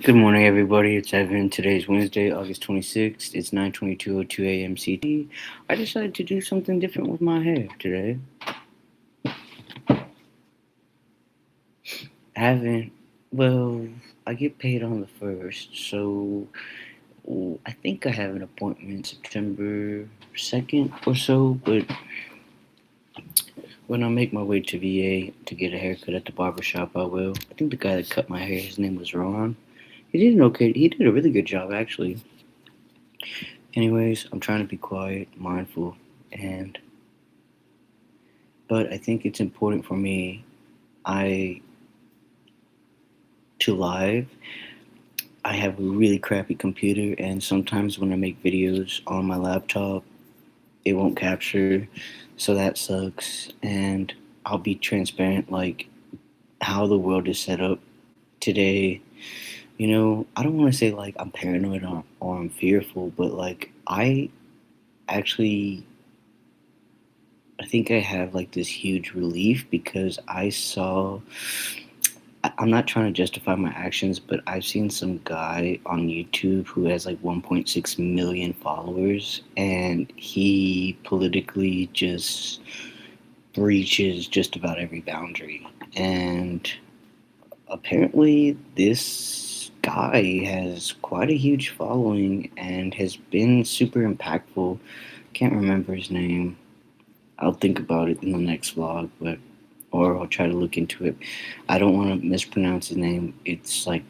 Good morning, everybody. It's Evan. Today's Wednesday, August 26th. It's 9:22:02 a.m. CT. I decided to do something different with my hair today. I haven't, well, I get paid on the 1st, so I think I have an appointment September 2nd or so, but when I make my way to VA to get a haircut at the barber shop, I will. I think the guy that cut my hair, his name was Ron. He did a really good job, actually. Anyways, I'm trying to be quiet, mindful, and but I think it's important for me I to live. I have a really crappy computer, and sometimes when I make videos on my laptop, it won't capture, so that sucks. And I'll be transparent, like how the world is set up today. I don't want to say like I'm paranoid or I'm fearful, but like actually I think I have like this huge relief because I'm not trying to justify my actions, but I've seen some guy on YouTube who has like 1.6 million followers, and he politically just breaches just about every boundary. And apparently, this guy has quite a huge following and has been super impactful. Can't remember his name. I'll think about it in the next vlog, or I'll try to look into it. I don't want to mispronounce his name. It's like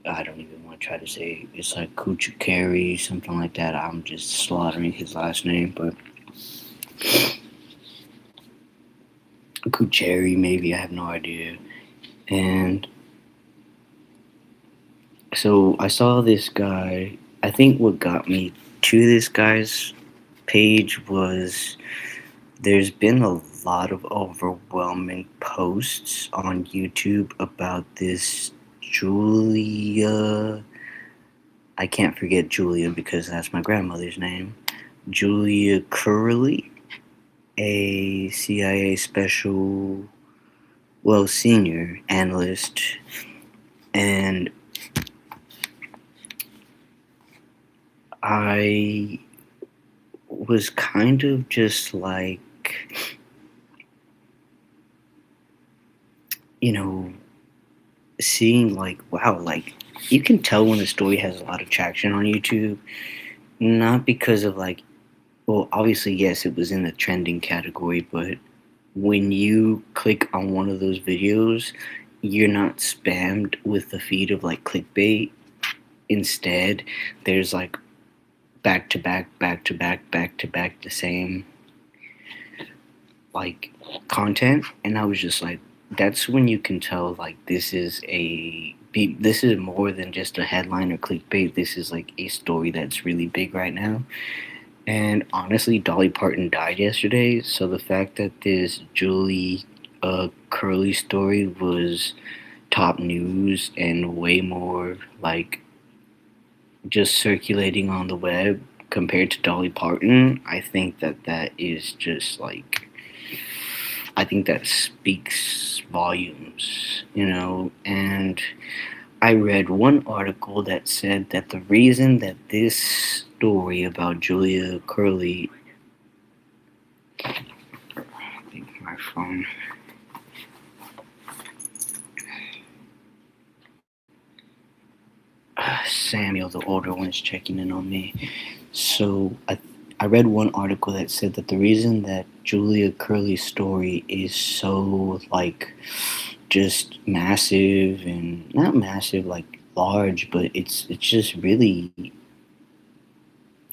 I don't even want to try to say it. It's like Kuchukari, something like that. I'm just slaughtering his last name, but Kucheri maybe, I have no idea. And so I saw this guy. I think what got me to this guy's page was there's been a lot of overwhelming posts on YouTube about this Julia. I can't forget Julia because that's my grandmother's name. Julia Curley, a CIA special, senior analyst. And I was kind of just like, you know, seeing like, wow, like you can tell when a story has a lot of traction on YouTube, not because of like, well, obviously, yes, it was in the trending category, but when you click on one of those videos, you're not spammed with the feed of like clickbait. Instead, there's like back to back, back to back, back to back the same like content, and I was just like, that's when you can tell like this is more than just a headline or clickbait. This is like a story that's really big right now. And honestly, Dolly Parton died yesterday, so the fact that this Julie Curly story was top news and way more like just circulating on the web compared to Dolly Parton, I think that is just like I think that speaks volumes. And I read one article that said that the reason that this story about Julia Curley, I think my phone, Samuel, the older one, is checking in on me. So I read one article that said that the reason that Julia Curley's story is so like just massive and not massive like large, but it's just really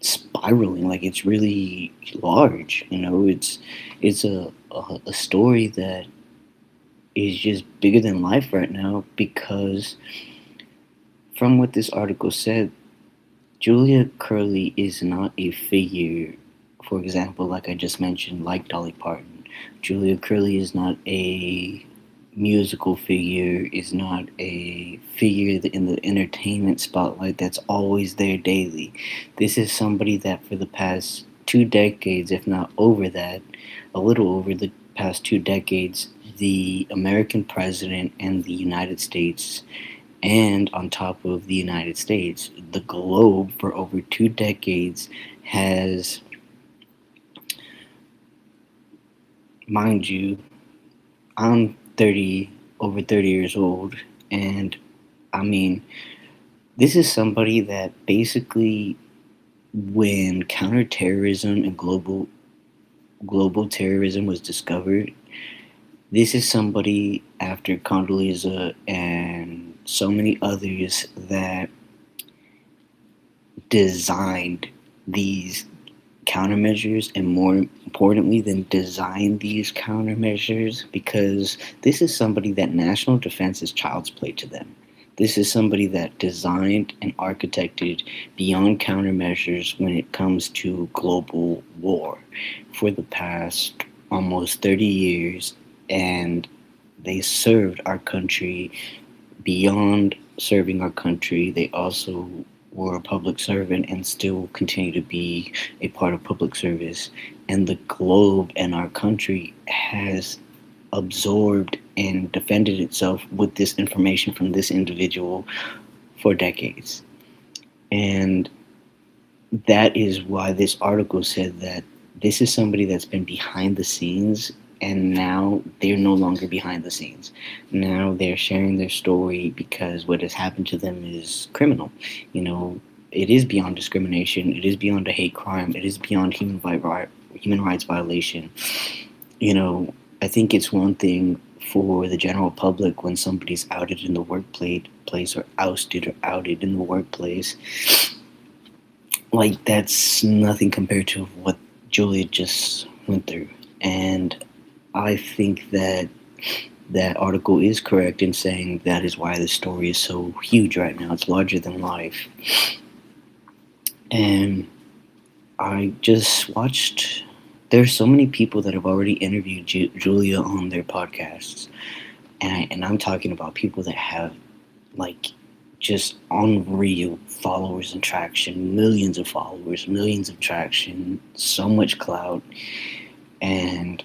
spiraling. Like it's really large. It's a story that is just bigger than life right now because from what this article said, Julia Curley is not a figure, for example, like I just mentioned, like Dolly Parton. Julia Curley is not a musical figure, is not a figure in the entertainment spotlight that's always there daily. This is somebody that for the past 2 decades, if not over that, a little over the past 2 decades, the American president and the United States And on top of the United States, the globe for over 2 decades has, mind you, I'm 30, over 30 years old, and I mean, this is somebody that basically, when counterterrorism and global terrorism was discovered, this is somebody after Condoleezza and so many others that designed these countermeasures, and more importantly than design these countermeasures, because this is somebody that national defense is child's play to them. This is somebody that designed and architected beyond countermeasures when it comes to global war for the past almost 30 years, and they served our country. Beyond serving our country, they also were a public servant and still continue to be a part of public service. And the globe and our country has absorbed and defended itself with this information from this individual for decades. And that is why this article said that this is somebody that's been behind the scenes, and now they're no longer behind the scenes. Now they're sharing their story because what has happened to them is criminal. You know, it is beyond discrimination, it is beyond a hate crime, it is beyond human rights violation. You know, I think it's one thing for the general public when somebody's outed in the workplace, or ousted or outed in the workplace. Like, that's nothing compared to what Julia just went through. And I think that that article is correct in saying that is why the story is so huge right now. It's larger than life. And I just watched. There's so many people that have already interviewed Julia on their podcasts, and I'm talking about people that have, like, just unreal followers and traction, millions of followers, millions of traction, so much clout. And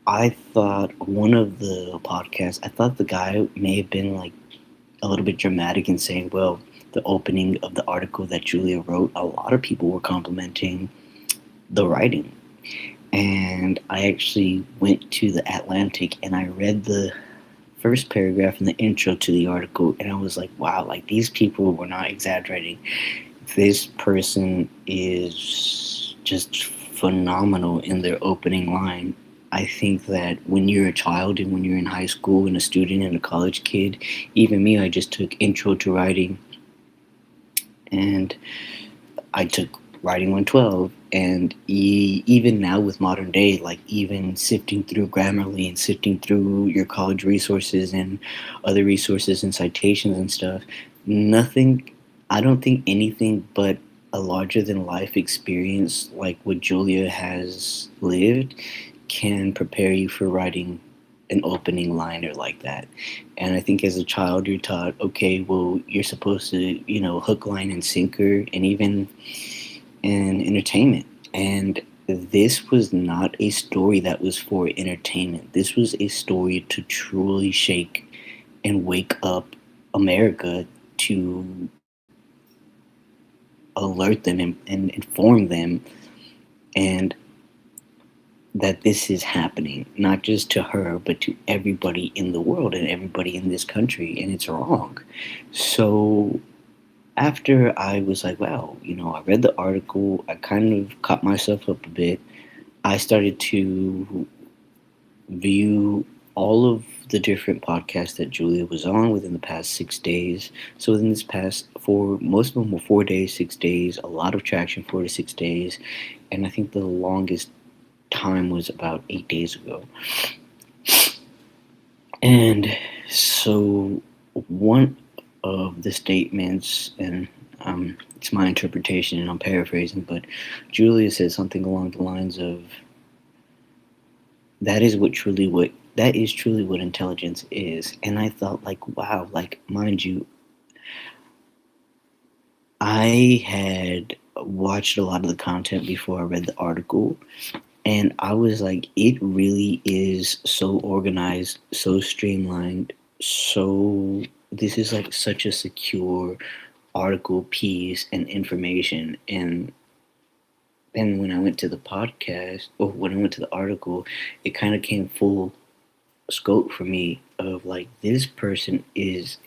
I thought one of the podcasts, I thought the guy may have been like a little bit dramatic in saying, well, the opening of the article that Julia wrote, a lot of people were complimenting the writing. And I actually went to the Atlantic and I read the first paragraph in the intro to the article, and I was like, wow, like, these people were not exaggerating. This person is just phenomenal in their opening line. I think that when you're a child and when you're in high school and a student and a college kid, even me, I just took intro to writing, and I took writing 112. And even now with modern day, like, even sifting through Grammarly and sifting through your college resources and other resources and citations and stuff, nothing, I don't think anything but a larger than life experience like what Julia has lived can prepare you for writing an opening liner like that. And I think as a child, you're taught, okay, well, you're supposed to, hook, line, and sinker, and even in entertainment. And this was not a story that was for entertainment. This was a story to truly shake and wake up America, to alert them and inform them, and that this is happening, not just to her, but to everybody in the world and everybody in this country, and it's wrong. So after I was like, wow, I read the article, I kind of caught myself up a bit. I started to view all of the different podcasts that Julia was on within the past 6 days. So within this past most of them were 4 days, 6 days, a lot of traction, 4 to 6 days. And I think the longest time was about 8 days ago. And so one of the statements, and it's my interpretation and I'm paraphrasing, but Julia said something along the lines of, that is truly what intelligence is. And I thought, like, wow, like, mind you, I had watched a lot of the content before I read the article, and I was like, it really is so organized, so streamlined, so this is like such a secure article piece and information. And then when I went to the podcast, or when I went to the article, it kind of came full scope for me of like, this person is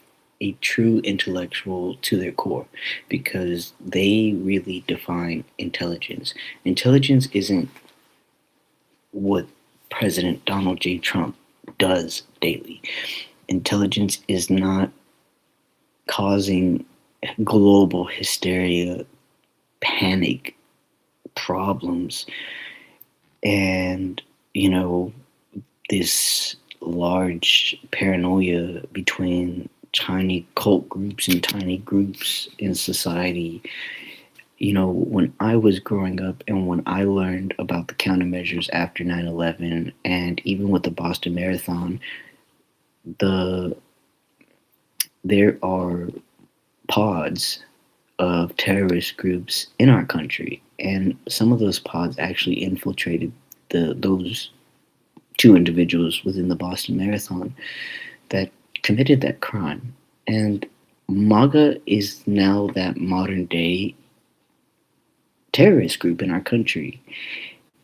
a true intellectual to their core, because they really define intelligence. Intelligence isn't what President Donald J. Trump does daily. Intelligence is not causing global hysteria, panic, problems, and, you know, this large paranoia between tiny cult groups and tiny groups in society. When I was growing up and when I learned about the countermeasures after 9/11, and even with the Boston Marathon, the there are pods of terrorist groups in our country, and some of those pods actually infiltrated those two individuals within the Boston Marathon that committed that crime. And MAGA is now that modern day terrorist group in our country.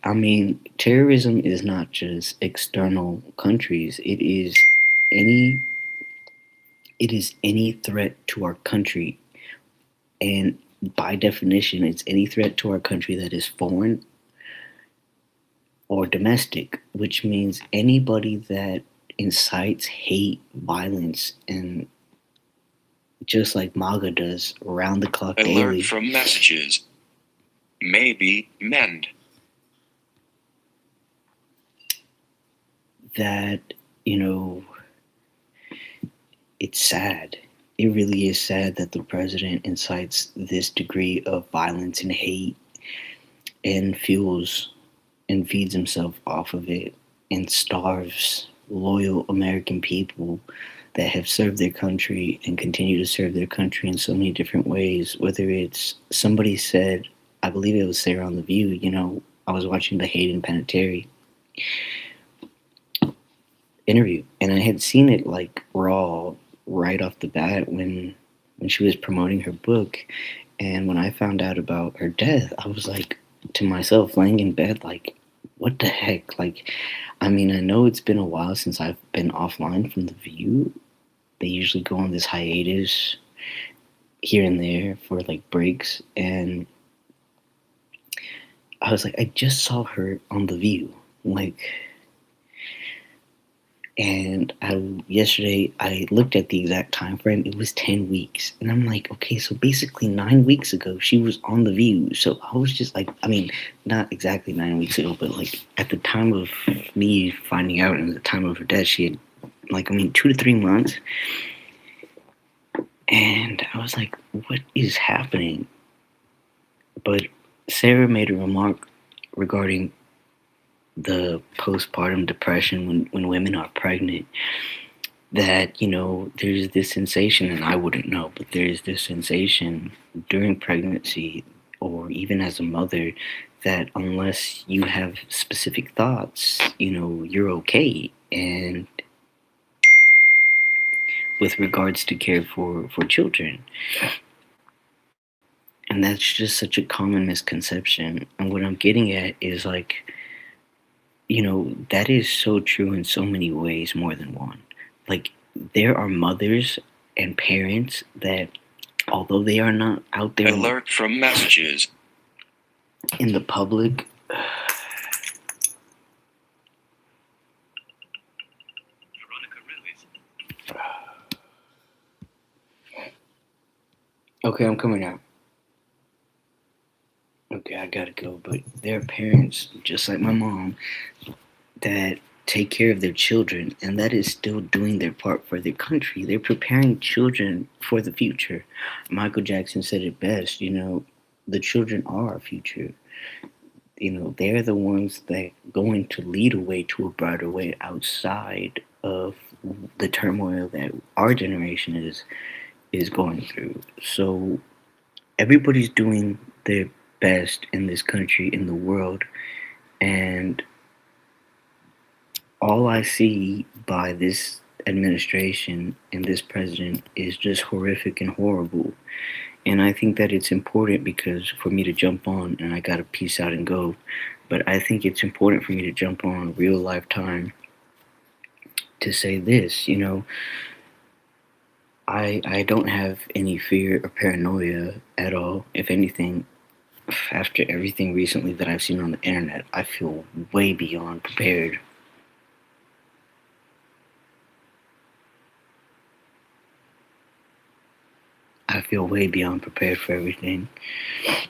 I mean, terrorism is not just external countries. Any it is any threat to our country, and by definition, it's any threat to our country that is foreign or domestic, which means anybody that incites hate, violence, and just like MAGA does around the clock Alert daily. From messages. Maybe mend. That, it's sad. It really is sad that the president incites this degree of violence and hate and fuels and feeds himself off of it and starves loyal American people that have served their country and continue to serve their country in so many different ways. Whether it's, somebody said, I believe it was Sarah on The View, I was watching the Hayden Panettiere interview, and I had seen it like raw right off the bat when she was promoting her book. And when I found out about her death, I was like, to myself, laying in bed, like, what the heck? Like, I mean, I know it's been a while since I've been offline from The View. They usually go on this hiatus here and there for like breaks, and I was like, I just saw her on The View, like. And yesterday I looked at the exact time frame. It was 10 weeks. And I'm like, okay, so basically 9 weeks ago she was on The View. So I was just like, I mean, not exactly 9 weeks ago, but like at the time of me finding out and the time of her death, she had 2 to 3 months. And I was like, what is happening? But Sarah made a remark regarding the postpartum depression when women are pregnant, that there's this sensation, and I wouldn't know, but there's this sensation during pregnancy or even as a mother, that unless you have specific thoughts, you're okay. And with regards to care for children, and that's just such a common misconception. And what I'm getting at is like, that is so true in so many ways, more than one. Like, there are mothers and parents that, although they are not out there Alert from messages in the public, okay, I'm coming out. Okay, I gotta go. But there are parents, just like my mom, that take care of their children, and that is still doing their part for their country. They're preparing children for the future. Michael Jackson said it best, the children are our future. They're the ones that going to lead a way to a brighter way outside of the turmoil that our generation is going through. So everybody's doing their best in this country, in the world, and all I see by this administration and this president is just horrific and horrible. And I think that it's important because for me to jump on, and I gotta peace out and go, but I think it's important for me to jump on real lifetime to say this, I don't have any fear or paranoia at all. If anything, after everything recently that I've seen on the internet, I feel way beyond prepared. I feel way beyond prepared for everything. I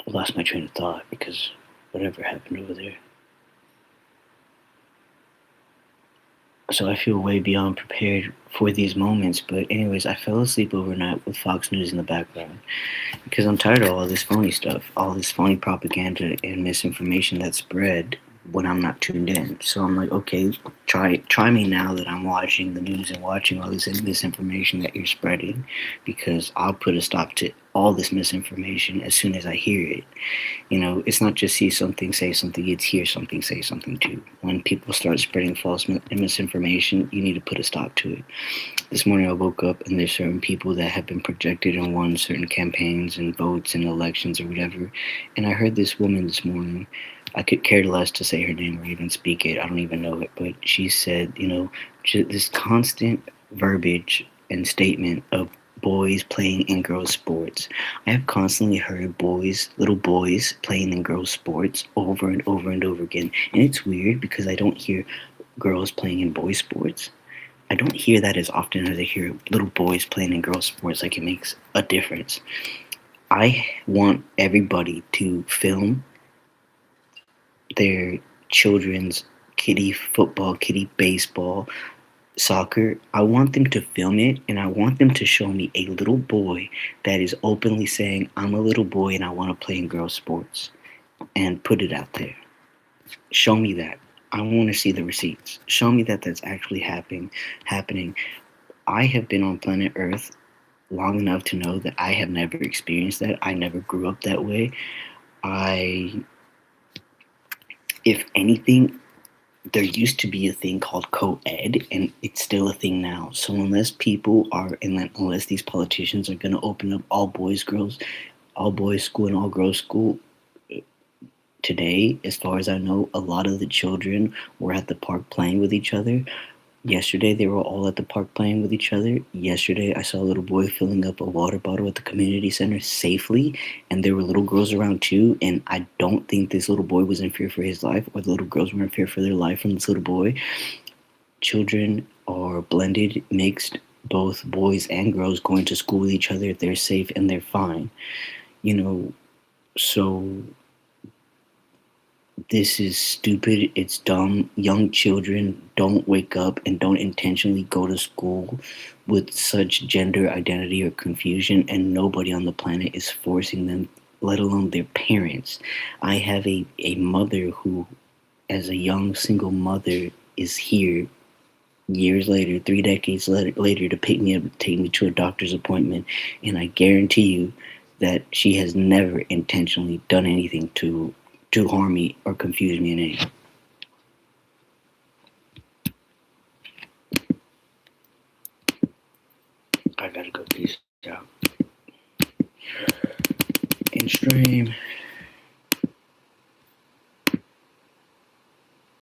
lost my train of thought because whatever happened over there. So I feel way beyond prepared for these moments. But anyways, I fell asleep overnight with Fox News in the background because I'm tired of all this phony stuff, all this phony propaganda and misinformation that's spread when I'm not tuned in. So I'm like, okay, try me now that I'm watching the news and watching all this misinformation that you're spreading, because I'll put a stop to all this misinformation as soon as I hear it. It's not just see something, say something, it's hear something, say something too. When people start spreading false misinformation, you need to put a stop to it. This morning I woke up and there's certain people that have been projected and won certain campaigns and votes and elections or whatever. And I heard this woman this morning, I could care less to say her name or even speak it, I don't even know it, but she said, this constant verbiage and statement of boys playing in girls' sports. I have constantly heard little boys playing in girls' sports over and over and over again. And it's weird because I don't hear girls playing in boys' sports. I don't hear that as often as I hear little boys playing in girls' sports. Like, it makes a difference. I want everybody to film their children's kiddie football, kiddie baseball, soccer. I want them to film it, and I want them to show me a little boy that is openly saying, I'm a little boy and I want to play in girls' sports, and put it out there. Show me that. I want to see the receipts. Show me that that's actually happening. I have been on planet Earth long enough to know that I have never experienced that. I never grew up that way. If anything, there used to be a thing called co-ed, and it's still a thing now. So unless these politicians are going to open up all boys school and all girls school today, as far as I know, a lot of the children were at the park playing with each other. Yesterday, they were all at the park playing with each other. Yesterday, I saw a little boy filling up a water bottle at the community center safely, and there were little girls around too. And I don't think this little boy was in fear for his life, or the little girls were in fear for their life from this little boy. Children are blended, mixed, both boys and girls going to school with each other. They're safe and they're fine. So this is stupid. It's dumb. Young children don't wake up and don't intentionally go to school with such gender identity or confusion, and nobody on the planet is forcing them, let alone their parents. I have a mother who, as a young single mother, is here years later, 3 decades later, to pick me up, take me to a doctor's appointment, and I guarantee you that she has never intentionally done anything to harm me or confuse me in any way. I gotta go. Peace out. In stream.